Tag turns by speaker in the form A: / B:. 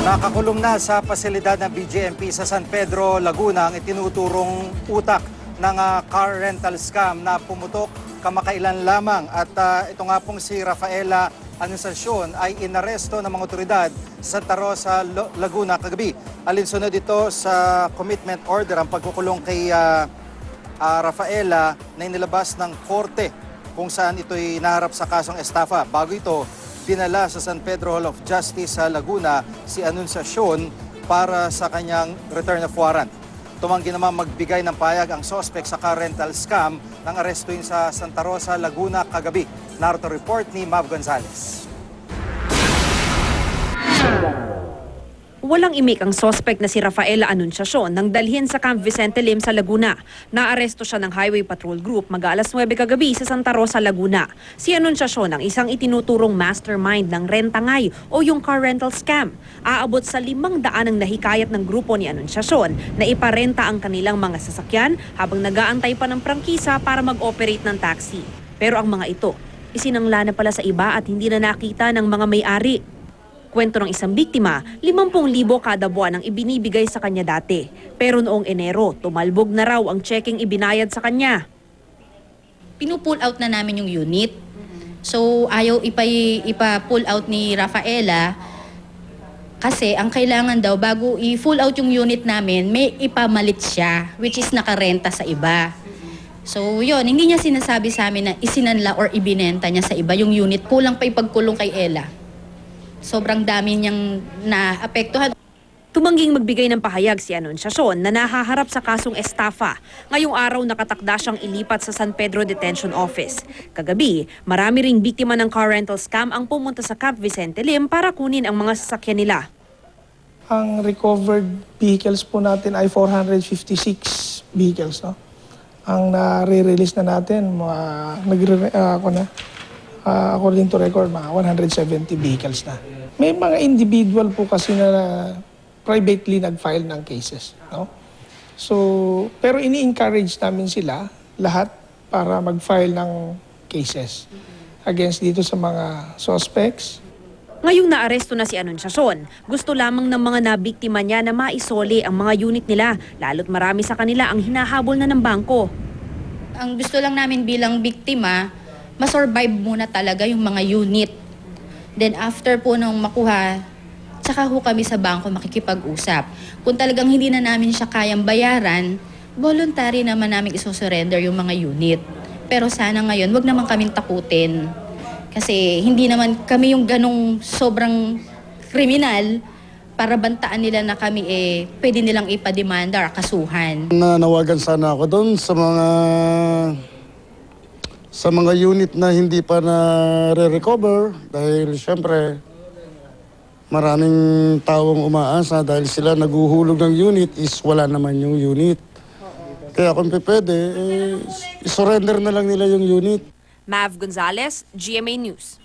A: Nakakulong na sa pasilidad ng BJMP sa San Pedro, Laguna ang itinuturong utak ng car rental scam na pumutok kamakailan lamang. At ito nga pong si Rafaela Anunciacion ay inaresto ng mga otoridad sa Santa Rosa, Laguna kagabi. Alinsunod ito sa commitment order ang pagkukulong kay Rafaela na inilabas ng korte kung saan ito'y naharap sa kasong estafa. Bago ito, dinala sa San Pedro Hall of Justice sa Laguna si Anunciacion para sa kanyang return of warrant. Tumanggi naman magbigay ng payag ang suspect sa car rental scam ng arestuin sa Santa Rosa, Laguna kagabi. Narito report ni Mav Gonzales.
B: Walang imik ang suspect na si Rafaela Anunciacion nang dalhin sa Camp Vicente Lim sa Laguna. Naaresto siya ng Highway Patrol Group mag-alas 9 kagabi sa Santa Rosa, Laguna. Si Anunciacion ang isang itinuturong mastermind ng rentangay o yung car rental scam. Aabot sa 500 ang nahikayat ng grupo ni Anunciacion na iparenta ang kanilang mga sasakyan habang nag-aantay pa ng prangkisa para mag-operate ng taxi. Pero ang mga ito, isinangla na pala sa iba at hindi na nakita ng mga may-ari. Kwento ng isang biktima, 50,000 kada buwan ang ibinibigay sa kanya dati. Pero noong Enero, tumalbog na raw ang checking ibinayad sa kanya.
C: Pinupull out na namin yung unit. So ayaw ipa-pull out ni Rafaela kasi ang kailangan daw bago i-full out yung unit namin, may ipamalit siya which is nakarenta sa iba. So yun, hindi niya sinasabi sa amin na isinanla or ibinenta niya sa iba yung unit. Kulang pa ipagkulong kay Ella. Sobrang dami niyang naapektuhan.
B: Tumangging magbigay ng pahayag si Anunciacion na nahaharap sa kasong estafa. Ngayong araw nakatakda siyang ilipat sa San Pedro Detention Office. Kagabi, marami ring biktima ng car rental scam ang pumunta sa Camp Vicente Lim para kunin ang mga sasakyan nila.
D: Ang recovered vehicles po natin ay 456 vehicles. No? Ang nare-release na natin, according to record, mga 170 vehicles na. May mga individual po kasi na privately nag-file ng cases. No? So, pero ini-encourage namin sila lahat para mag-file ng cases against dito sa mga suspects.
B: Ngayong naaresto na si Anunciacion, gusto lamang ng mga nabiktima niya na maisoli ang mga unit nila, lalo't marami sa kanila ang hinahabol na ng bangko.
C: Ang gusto lang namin bilang biktima, masurvive muna talaga yung mga unit. Then after po nung makuha, tsaka ho kami sa bangko makikipag-usap. Kung talagang hindi na namin siya kayang bayaran, voluntary naman namin isosurrender yung mga unit. Pero sana ngayon, wag naman kaming takutin. Kasi hindi naman kami yung ganong sobrang kriminal para bantaan nila na kami pwede nilang ipademanda or kasuhan.
E: Nanawagan sana ako doon sa mga unit na hindi pa na-recover dahil syempre maraming taong umaasa dahil sila naguhulog ng unit is wala naman yung unit. Kaya kung pwede, isurrender na lang nila yung unit.
B: Mav Gonzales, GMA News.